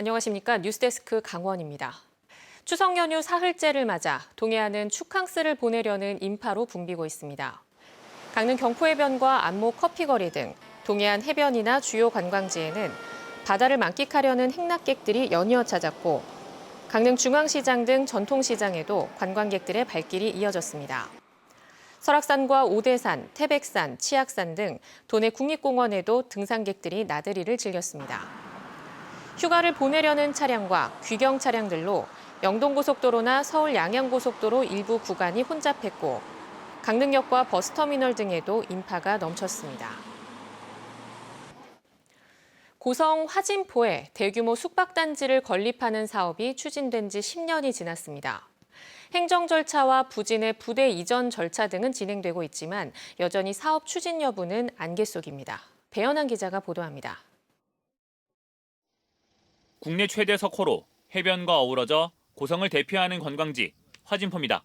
안녕하십니까. 뉴스데스크 강원입니다. 추석 연휴 사흘째를 맞아 동해안은 축항스를 보내려는 인파로 붐비고 있습니다. 강릉 경포해변과 안모 커피거리 등 동해안 해변이나 주요 관광지에는 바다를 만끽하려는 행락객들이 연이어 찾았고 강릉 중앙시장 등 전통시장에도 관광객들의 발길이 이어졌습니다. 설악산과 오대산, 태백산, 치악산 등 도내 국립공원에도 등산객들이 나들이를 즐겼습니다. 휴가를 보내려는 차량과 귀경 차량들로 영동고속도로나 서울 양양고속도로 일부 구간이 혼잡했고 강릉역과 버스터미널 등에도 인파가 넘쳤습니다. 고성 화진포에 대규모 숙박단지를 건립하는 사업이 추진된 지 10년이 지났습니다. 행정 절차와 부진의 부대 이전 절차 등은 진행되고 있지만 여전히 사업 추진 여부는 안개 속입니다. 배현한 기자가 보도합니다. 국내 최대 석호로 해변과 어우러져 고성을 대표하는 관광지 화진포입니다.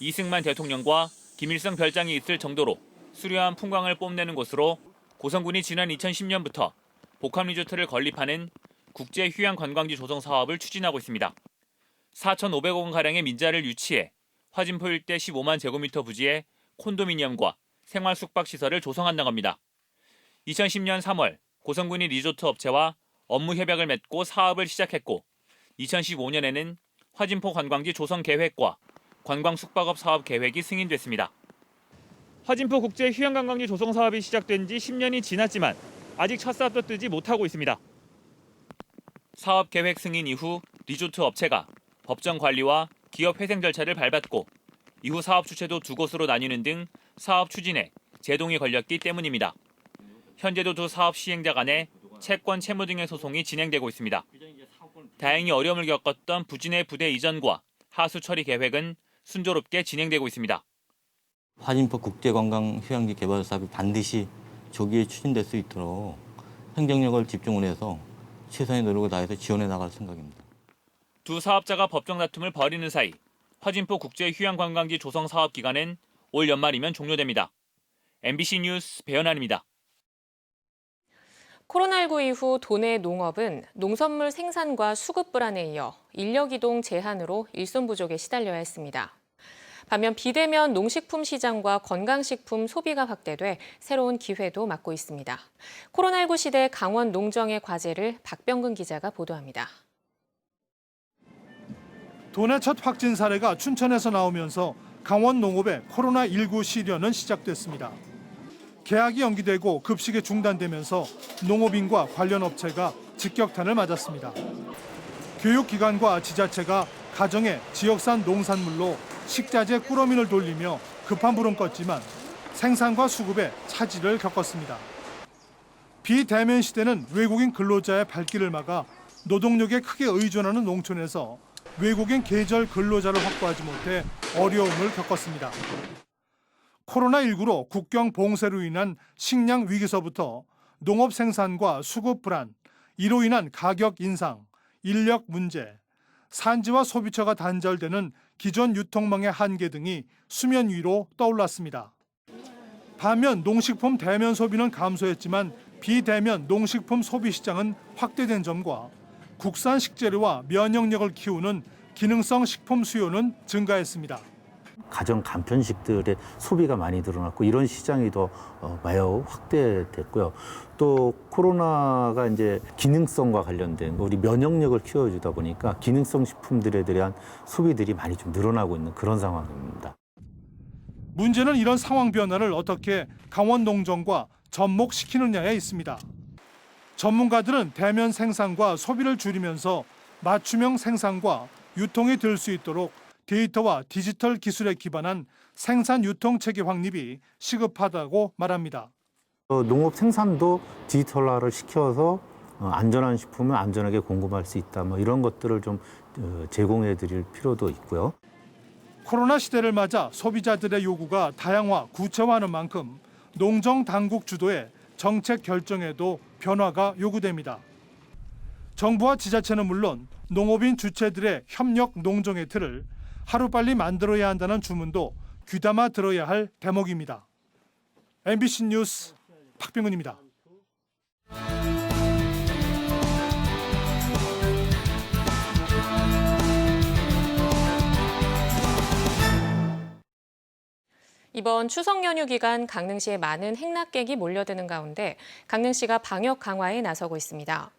이승만 대통령과 김일성 별장이 있을 정도로 수려한 풍광을 뽐내는 곳으로 고성군이 지난 2010년부터 복합리조트를 건립하는 국제휴양관광지 조성 사업을 추진하고 있습니다. 4,500억 원가량의 민자를 유치해 화진포 일대 15만 제곱미터 부지에 콘도미니엄과 생활 숙박시설을 조성한다고 합니다. 2010년 3월 고성군이 리조트 업체와 업무 협약을 맺고 사업을 시작했고 2015년에는 화진포 관광지 조성 계획과 관광 숙박업 사업 계획이 승인됐습니다. 화진포 국제 휴양관광지 조성 사업이 시작된 지 10년이 지났지만 아직 첫 사업도 뜨지 못하고 있습니다. 사업 계획 승인 이후 리조트 업체가 법정 관리와 기업 회생 절차를 밟았고 이후 사업 주체도 두 곳으로 나뉘는 등 사업 추진에 제동이 걸렸기 때문입니다. 현재도 두 사업 시행자 간에 채권 채무 등의 소송이 진행되고 있습니다. 다행히 어려움을 겪었던 부진의 부대 이전과 하수 처리 계획은 순조롭게 진행되고 있습니다. 화진포 국제관광휴양지 개발 사업이 반드시 조기에 추진될 수 있도록 행정력을 집중을 해서 최선의 노력을 다해서 지원해 나갈 생각입니다. 두 사업자가 법정 다툼을 벌이는 사이 화진포 국제휴양관광지 조성 사업 기간은 올 연말이면 종료됩니다. MBC 뉴스 배현환입니다. 코로나19 이후 도내 농업은 농산물 생산과 수급 불안에 이어 인력 이동 제한으로 일손 부족에 시달려야 했습니다. 반면 비대면 농식품 시장과 건강식품 소비가 확대돼 새로운 기회도 맞고 있습니다. 코로나19 시대 강원 농정의 과제를 박병근 기자가 보도합니다. 도내 첫 확진 사례가 춘천에서 나오면서 강원 농업의 코로나19 시련은 시작됐습니다. 계약이 연기되고 급식이 중단되면서 농업인과 관련 업체가 직격탄을 맞았습니다. 교육기관과 지자체가 가정에 지역산 농산물로 식자재 꾸러미를 돌리며 급한 불은 껐지만 생산과 수급에 차질을 겪었습니다. 비대면 시대는 외국인 근로자의 발길을 막아 노동력에 크게 의존하는 농촌에서 외국인 계절 근로자를 확보하지 못해 어려움을 겪었습니다. 코로나19로 국경 봉쇄로 인한 식량 위기서부터 농업 생산과 수급 불안, 이로 인한 가격 인상, 인력 문제, 산지와 소비처가 단절되는 기존 유통망의 한계 등이 수면 위로 떠올랐습니다. 반면 농식품 대면 소비는 감소했지만 비대면 농식품 소비 시장은 확대된 점과 국산 식재료와 면역력을 키우는 기능성 식품 수요는 증가했습니다. 가정 간편식들의 소비가 많이 늘어났고 이런 시장이 더 매우 확대됐고요. 또 코로나가 이제 기능성과 관련된 우리 면역력을 키워주다 보니까 기능성 식품들에 대한 소비들이 많이 좀 늘어나고 있는 그런 상황입니다. 문제는 이런 상황 변화를 어떻게 강원 농정과 접목시키느냐에 있습니다. 전문가들은 대면 생산과 소비를 줄이면서 맞춤형 생산과 유통이 될 수 있도록 데이터와 디지털 기술에 기반한 생산 유통 체계 확립이 시급하다고 말합니다. 농업 생산도 디지털화를 시켜서 안전한 식품을 안전하게 공급할 수 있다. 이런 것들을 좀 제공해 드릴 필요도 있고요. 코로나 시대를 맞아 소비자들의 요구가 다양화, 구체화하는 만큼 농정 당국 주도의 정책 결정에도 변화가 요구됩니다. 정부와 지자체는 물론 농업인 주체들의 협력 농정의 틀을 하루빨리 만들어야 한다는 주문도 귀담아 들어야 할 대목입니다. MBC 뉴스 박병근입니다. 이번 추석 연휴 기간 강릉시에 많은 행락객이 몰려드는 가운데 강릉시가 방역 강화에 나서고 있습니다.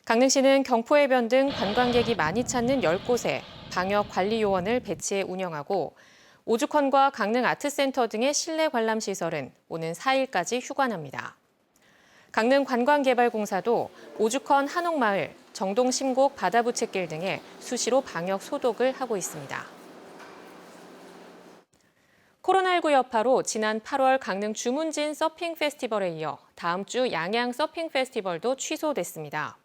강릉시는 경포해변 등 관광객이 많이 찾는 10곳에 방역 관리 요원을 배치해 운영하고 오죽헌과 강릉 아트센터 등의 실내 관람 시설은 오는 4일까지 휴관합니다. 강릉 관광개발공사도 오죽헌 한옥마을, 정동 심곡 바다부채길 등에 수시로 방역 소독을 하고 있습니다. 코로나19 여파로 지난 8월 강릉 주문진 서핑 페스티벌에 이어 다음 주 양양 서핑 페스티벌도 취소됐습니다.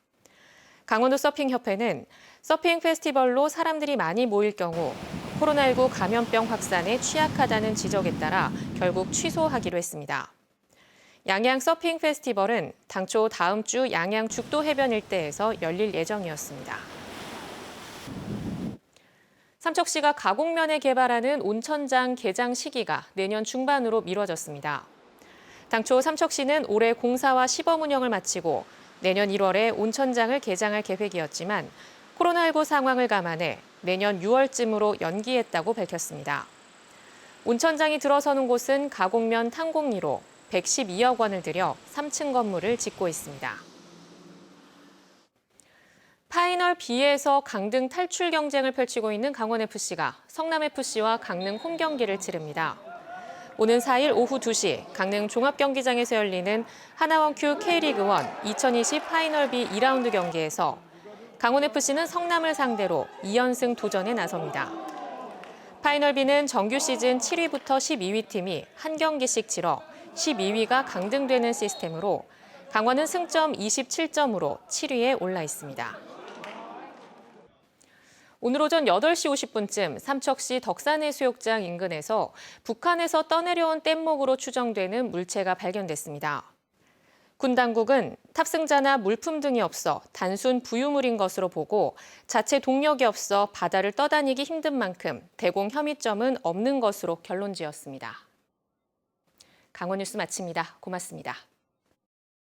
강원도 서핑협회는 서핑 페스티벌로 사람들이 많이 모일 경우 코로나19 감염병 확산에 취약하다는 지적에 따라 결국 취소하기로 했습니다. 양양 서핑 페스티벌은 당초 다음 주 양양 죽도 해변 일대에서 열릴 예정이었습니다. 삼척시가 가곡면에 개발하는 온천장 개장 시기가 내년 중반으로 미뤄졌습니다. 당초 삼척시는 올해 공사와 시범 운영을 마치고 내년 1월에 온천장을 개장할 계획이었지만 코로나19 상황을 감안해 내년 6월쯤으로 연기했다고 밝혔습니다. 온천장이 들어서는 곳은 가곡면 탕곡리로 112억 원을 들여 3층 건물을 짓고 있습니다. 파이널 B에서 강등 탈출 경쟁을 펼치고 있는 강원FC가 성남FC와 강릉 홈 경기를 치릅니다. 오는 4일 오후 2시 강릉 종합경기장에서 열리는 하나원큐 K리그1 2020 파이널 B 2라운드 경기에서 강원FC는 성남을 상대로 2연승 도전에 나섭니다. 파이널 B는 정규 시즌 7위부터 12위 팀이 한 경기씩 치러 12위가 강등되는 시스템으로 강원은 승점 27점으로 7위에 올라 있습니다. 오늘 오전 8시 50분쯤 삼척시 덕산해수욕장 인근에서 북한에서 떠내려온 뗏목으로 추정되는 물체가 발견됐습니다. 군 당국은 탑승자나 물품 등이 없어 단순 부유물인 것으로 보고 자체 동력이 없어 바다를 떠다니기 힘든 만큼 대공 혐의점은 없는 것으로 결론지었습니다. 강원 뉴스 마칩니다. 고맙습니다.